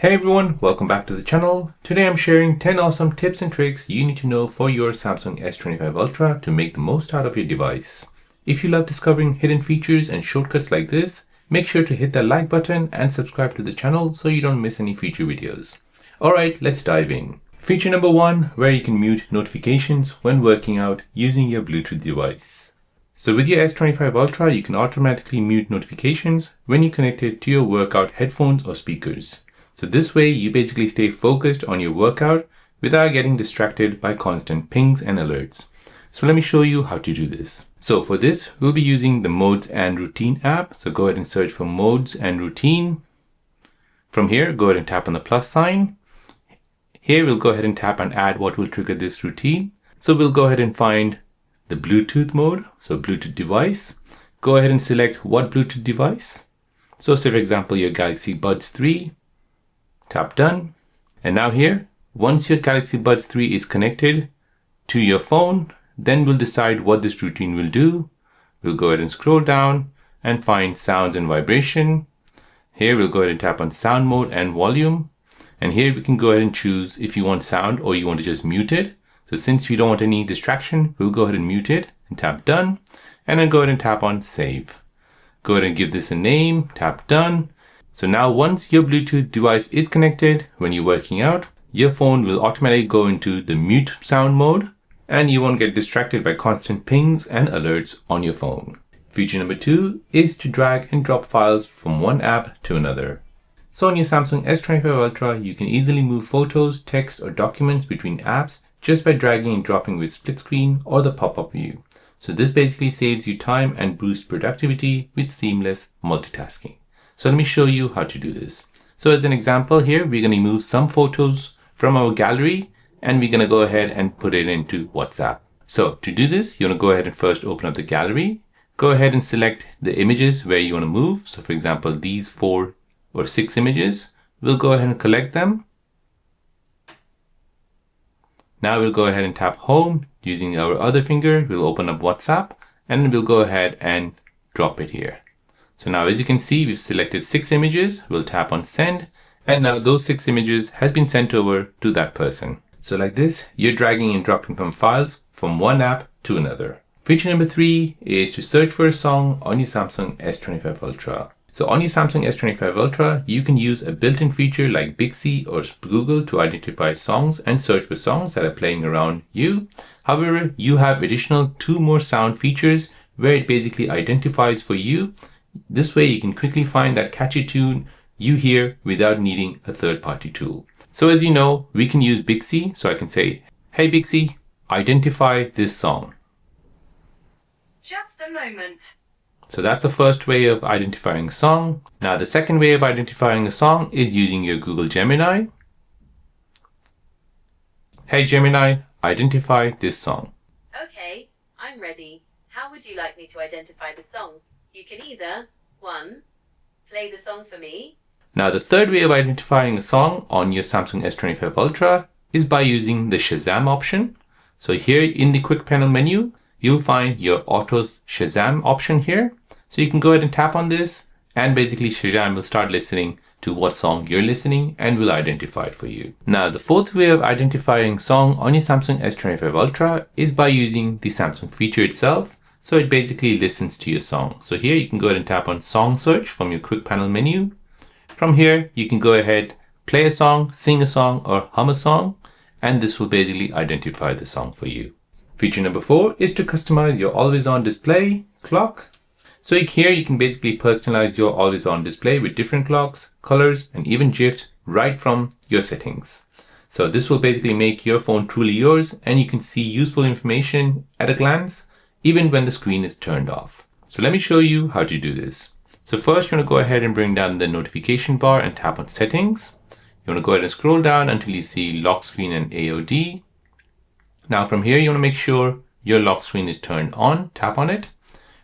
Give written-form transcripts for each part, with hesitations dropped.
Hey everyone, welcome back to the channel. Today I'm sharing 10 awesome tips and tricks you need to know for your Samsung S25 Ultra to make the most out of your device. If you love discovering hidden features and shortcuts like this, make sure to hit that like button and subscribe to the channel so you don't miss any future videos. Alright, let's dive in. Feature number 1, where you can mute notifications when working out using your Bluetooth device. So with your S25 Ultra, you can automatically mute notifications when you connect it to your workout headphones or speakers. So this way you basically stay focused on your workout without getting distracted by constant pings and alerts. So let me show you how to do this. So for this, we'll be using the Modes and Routine app. So go ahead and search for Modes and Routine. From here, go ahead and tap on the plus sign. Here we'll go ahead and tap on add what will trigger this routine. So we'll go ahead and find the Bluetooth mode. So Bluetooth device. Go ahead and select what Bluetooth device. So say for example, your Galaxy Buds 3. Tap done. And now here, once your Galaxy Buds 3 is connected to your phone, then we'll decide what this routine will do. We'll go ahead and scroll down and find sounds and vibration. Here we'll go ahead and tap on sound mode and volume. And here we can go ahead and choose if you want sound or you want to just mute it. So since we don't want any distraction, we'll go ahead and mute it and tap done. And then go ahead and tap on save. Go ahead and give this a name, tap done. So now once your Bluetooth device is connected, when you're working out, your phone will automatically go into the mute sound mode and you won't get distracted by constant pings and alerts on your phone. Feature number 2 is to drag and drop files from one app to another. So on your Samsung S25 Ultra, you can easily move photos, text or documents between apps just by dragging and dropping with split screen or the pop-up view. So this basically saves you time and boosts productivity with seamless multitasking. So let me show you how to do this. So as an example here, we're going to move some photos from our gallery and we're going to go ahead and put it into WhatsApp. So to do this, you want to go ahead and first open up the gallery. Go ahead and select the images where you want to move. So for example, these 4 or 6 images, we'll go ahead and collect them. Now we'll go ahead and tap home using our other finger. We'll open up WhatsApp and we'll go ahead and drop it here. So now as you can see, we've selected 6 images. We'll tap on send. And now those 6 images has been sent over to that person. So like this, you're dragging and dropping from files from one app to another. Feature number 3 is to search for a song on your Samsung S25 Ultra. So on your Samsung S25 Ultra, you can use a built-in feature like Bixby or Google to identify songs and search for songs that are playing around you. However, you have additional 2 more sound features where it basically identifies for you. This way you can quickly find that catchy tune you hear without needing a third-party tool. So as you know, we can use Bixby. So I can say, hey Bixby, identify this song. Just a moment. So that's the first way of identifying a song. Now the second way of identifying a song is using your Google Gemini. Hey Gemini, identify this song. Okay, I'm ready. How would you like me to identify the song? You can either 1. Play the song for me. Now the third way of identifying a song on your Samsung S25 Ultra is by using the Shazam option. So here in the quick panel menu, you'll find your Auto Shazam option here. So you can go ahead and tap on this and basically Shazam will start listening to what song you're listening and will identify it for you. Now the fourth way of identifying a song on your Samsung S25 Ultra is by using the Samsung feature itself. So it basically listens to your song. So here you can go ahead and tap on song search from your quick panel menu. From here, you can go ahead, play a song, sing a song or hum a song, and this will basically identify the song for you. Feature number 4 is to customize your always on display clock. So here you can basically personalize your always on display with different clocks, colors, and even GIFs right from your settings. So this will basically make your phone truly yours and you can see useful information at a glance even when the screen is turned off. So let me show you how to do this. So first you want to go ahead and bring down the notification bar and tap on settings. You want to go ahead and scroll down until you see lock screen and AOD. Now from here you want to make sure your lock screen is turned on, tap on it.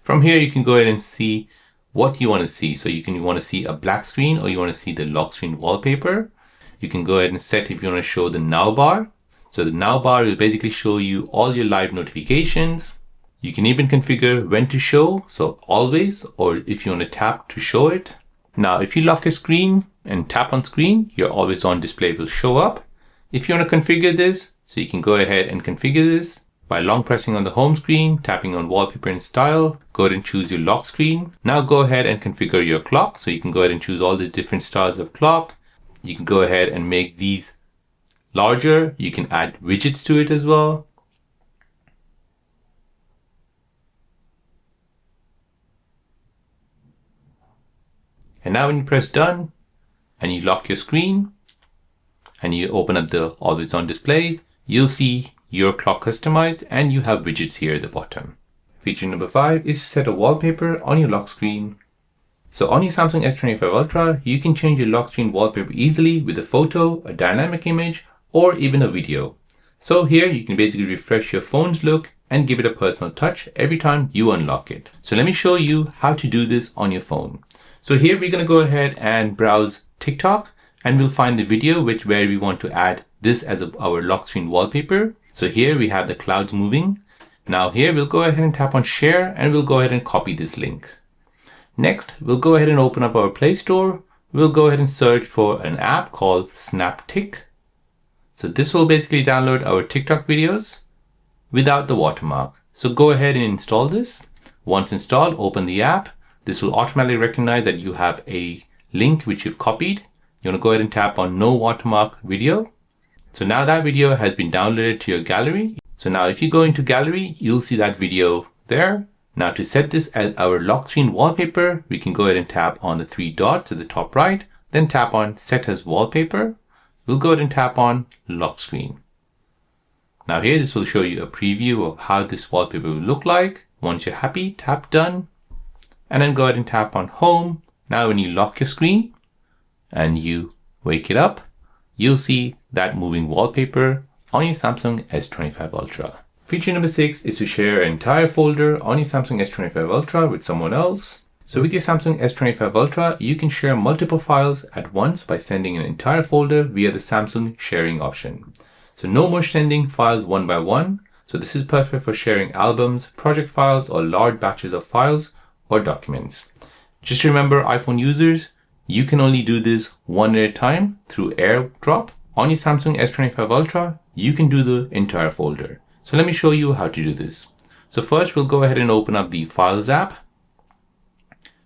From here you can go ahead and see what you want to see. So you want to see a black screen or you want to see the lock screen wallpaper. You can go ahead and set if you want to show the now bar. So the now bar will basically show you all your live notifications. You can even configure when to show, so always, or if you want to tap to show it. Now, if you lock a screen, and tap on screen, your always on display will show up. If you want to configure this, so you can go ahead and configure this by long pressing on the home screen, tapping on wallpaper and style, go ahead and choose your lock screen. Now go ahead and configure your clock. So you can go ahead and choose all the different styles of clock. You can go ahead and make these larger. You can add widgets to it as well. And now when you press done and you lock your screen and you open up the always on display, you'll see your clock customized and you have widgets here at the bottom. Feature number 5 is to set a wallpaper on your lock screen. So on your Samsung S25 Ultra, you can change your lock screen wallpaper easily with a photo, a dynamic image, or even a video. So here you can basically refresh your phone's look and give it a personal touch every time you unlock it. So let me show you how to do this on your phone. So here we're going to go ahead and browse TikTok and we'll find the video where we want to add this as our lock screen wallpaper. So here we have the clouds moving. Now here we'll go ahead and tap on share and we'll go ahead and copy this link. Next, we'll go ahead and open up our Play Store. We'll go ahead and search for an app called SnapTik. So this will basically download our TikTok videos without the watermark. So go ahead and install this. Once installed, open the app. This will automatically recognize that you have a link which you've copied. You want to go ahead and tap on no watermark video. So now that video has been downloaded to your gallery. So now if you go into gallery, you'll see that video there. Now to set this as our lock screen wallpaper, we can go ahead and tap on the 3 dots at the top right, then tap on set as wallpaper. We'll go ahead and tap on lock screen. Now here, this will show you a preview of how this wallpaper will look like. Once you're happy, tap done. And then go ahead and tap on home. Now when you lock your screen and you wake it up, you'll see that moving wallpaper on your Samsung S25 Ultra. Feature number 6 is to share an entire folder on your Samsung S25 Ultra with someone else. So with your Samsung S25 Ultra, you can share multiple files at once by sending an entire folder via the Samsung sharing option. So no more sending files one by one. So this is perfect for sharing albums, project files, or large batches of files or documents. Just remember, iPhone users, you can only do this one at a time through AirDrop. On your Samsung S25 Ultra, you can do the entire folder. So let me show you how to do this. So first we'll go ahead and open up the Files app.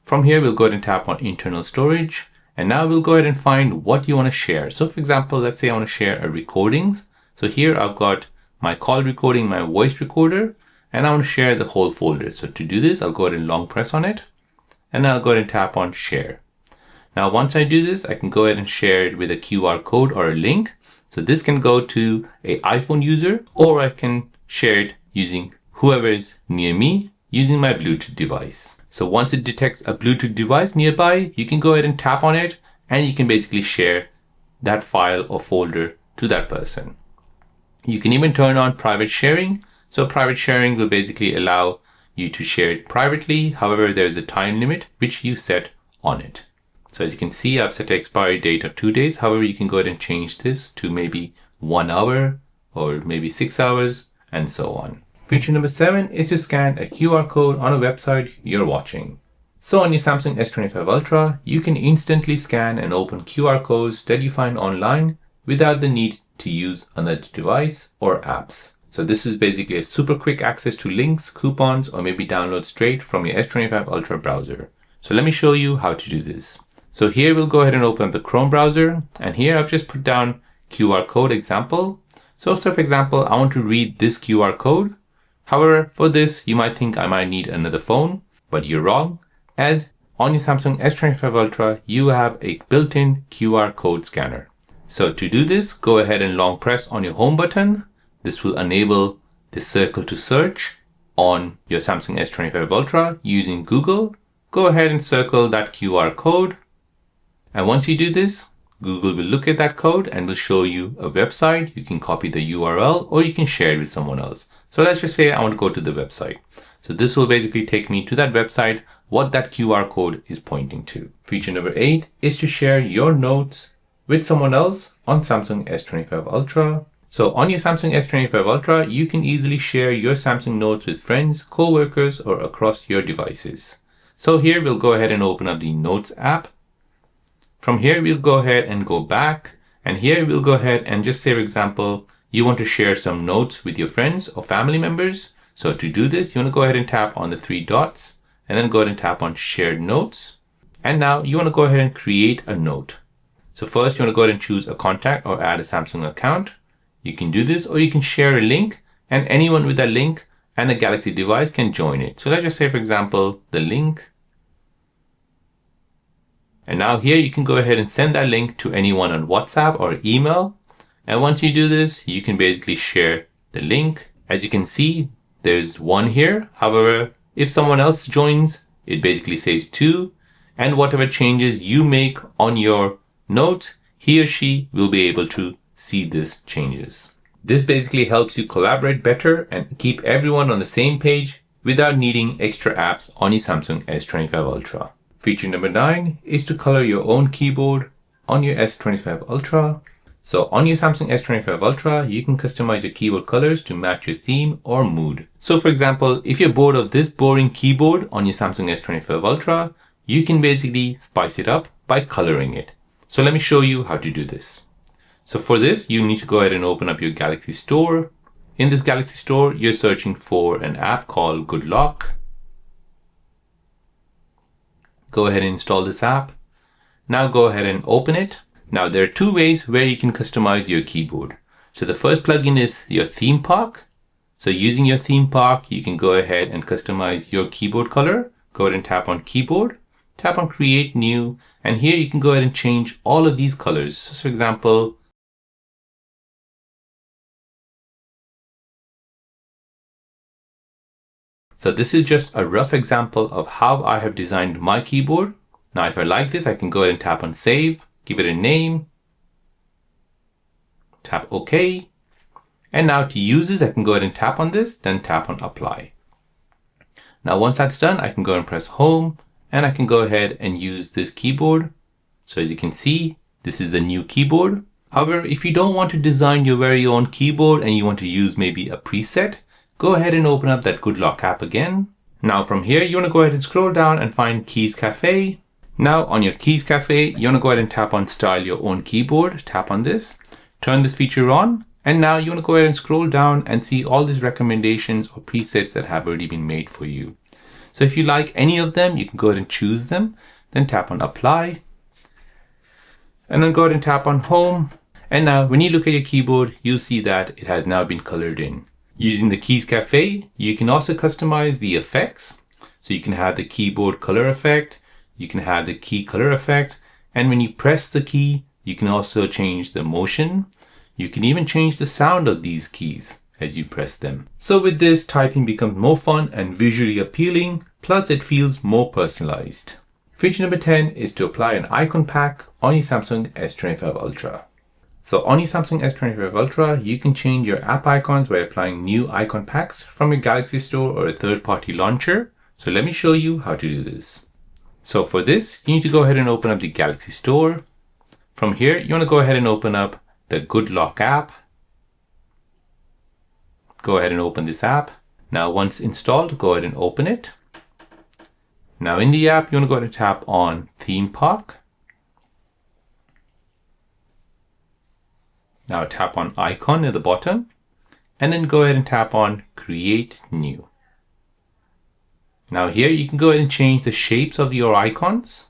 From here, we'll go ahead and tap on internal storage. And now we'll go ahead and find what you want to share. So for example, let's say I want to share a recordings. So here I've got my call recording, my voice recorder, and I want to share the whole folder. So to do this, I'll go ahead and long press on it, and then I'll go ahead and tap on share. Now, once I do this, I can go ahead and share it with a QR code or a link. So this can go to an iPhone user, or I can share it using whoever is near me using my Bluetooth device. So once it detects a Bluetooth device nearby, you can go ahead and tap on it, and you can basically share that file or folder to that person. You can even turn on private sharing. So private sharing will basically allow you to share it privately. However, there is a time limit which you set on it. So as you can see, I've set an expiry date of 2 days. However, you can go ahead and change this to maybe 1 hour or maybe 6 hours and so on. Feature number 7 is to scan a QR code on a website you're watching. So on your Samsung S25 Ultra, you can instantly scan and open QR codes that you find online without the need to use another device or apps. So this is basically a super quick access to links, coupons, or maybe download straight from your S25 Ultra browser. So let me show you how to do this. So here we'll go ahead and open up the Chrome browser, and here I've just put down QR code example. So for example, I want to read this QR code. However, for this, you might think I might need another phone, but you're wrong, as on your Samsung S25 Ultra, you have a built-in QR code scanner. So to do this, go ahead and long press on your home button. This will enable the circle to search on your Samsung S25 Ultra using Google. Go ahead and circle that QR code. And once you do this, Google will look at that code and will show you a website. You can copy the URL or you can share it with someone else. So let's just say I want to go to the website. So this will basically take me to that website, what that QR code is pointing to. Feature number 8 is to share your notes with someone else on Samsung S25 Ultra. So on your Samsung S25 Ultra, you can easily share your Samsung notes with friends, co-workers, or across your devices. So here we'll go ahead and open up the Notes app. From here, we'll go ahead and go back. And here we'll go ahead and just say, for example, you want to share some notes with your friends or family members. So to do this, you want to go ahead and tap on the three dots and then go ahead and tap on shared notes. And now you want to go ahead and create a note. So first you want to go ahead and choose a contact or add a Samsung account. You can do this, or you can share a link and anyone with that link and a Galaxy device can join it. So let's just say, for example, the link. And now here you can go ahead and send that link to anyone on WhatsApp or email. And once you do this, you can basically share the link. As you can see, there's one here. However, if someone else joins, it basically says two. And whatever changes you make on your note, he or she will be able to see these changes. This basically helps you collaborate better and keep everyone on the same page without needing extra apps on your Samsung S25 Ultra. Feature number 9 is to color your own keyboard on your S25 Ultra. So on your Samsung S25 Ultra, you can customize your keyboard colors to match your theme or mood. So for example, if you're bored of this boring keyboard on your Samsung S25 Ultra, you can basically spice it up by coloring it. So let me show you how to do this. So for this, you need to go ahead and open up your Galaxy Store. In this Galaxy Store, you're searching for an app called Good Lock. Go ahead and install this app. Now go ahead and open it. Now there are two ways where you can customize your keyboard. So the first plugin is your theme park. So using your theme park, you can go ahead and customize your keyboard color. Go ahead and tap on keyboard, tap on create new, and here you can go ahead and change all of these colors. So for example, so this is just a rough example of how I have designed my keyboard. Now, if I like this, I can go ahead and tap on save, give it a name, tap OK. And now to use this, I can go ahead and tap on this, then tap on apply. Now, once that's done, I can go and press home and I can go ahead and use this keyboard. So as you can see, this is the new keyboard. However, if you don't want to design your very own keyboard and you want to use maybe a preset, go ahead and open up that Good Lock app again. Now from here, you want to go ahead and scroll down and find Keys Cafe. Now on your Keys Cafe, you want to go ahead and tap on Style Your Own Keyboard. Tap on this, turn this feature on. And now you want to go ahead and scroll down and see all these recommendations or presets that have already been made for you. So if you like any of them, you can go ahead and choose them. Then tap on Apply. And then go ahead and tap on Home. And now when you look at your keyboard, you'll see that it has now been colored in. Using the Keys Cafe, you can also customize the effects. So you can have the keyboard color effect, you can have the key color effect, and when you press the key, you can also change the motion. You can even change the sound of these keys as you press them. So with this, typing becomes more fun and visually appealing, plus it feels more personalized. Feature number 10 is to apply an icon pack on your Samsung S25 Ultra. So on your Samsung S25 Ultra, you can change your app icons by applying new icon packs from your Galaxy Store or a third-party launcher. So let me show you how to do this. So for this, you need to go ahead and open up the Galaxy Store. From here, you want to go ahead and open up the Good Lock app. Go ahead and open this app. Now once installed, go ahead and open it. Now in the app, you want to go ahead and tap on Theme Park. Now tap on Icon at the bottom, and then go ahead and tap on Create New. Now here you can go ahead and change the shapes of your icons.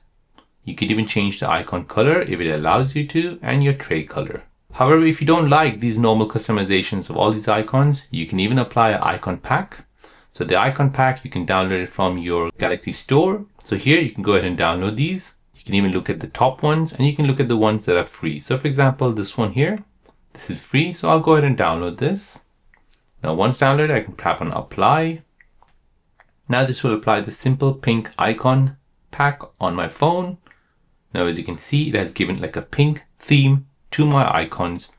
You can even change the icon color if it allows you to, and your tray color. However, if you don't like these normal customizations of all these icons, you can even apply an icon pack. So the icon pack, you can download it from your Galaxy Store. So here you can go ahead and download these. You can even look at the top ones, and you can look at the ones that are free. So for example, this one here, this is free. So I'll go ahead and download this. Now once downloaded, I can tap on Apply. Now this will apply the simple pink icon pack on my phone. Now as you can see, it has given like a pink theme to my icons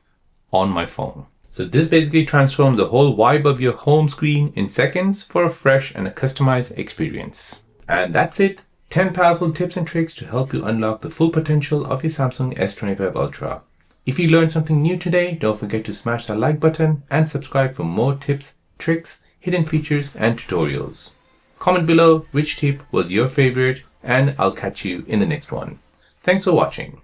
on my phone. So this basically transforms the whole vibe of your home screen in seconds for a fresh and a customized experience. And that's it. 10 powerful tips and tricks to help you unlock the full potential of your Samsung S25 Ultra. If you learned something new today, don't forget to smash that like button and subscribe for more tips, tricks, hidden features, and tutorials. Comment below which tip was your favorite, and I'll catch you in the next one. Thanks for watching.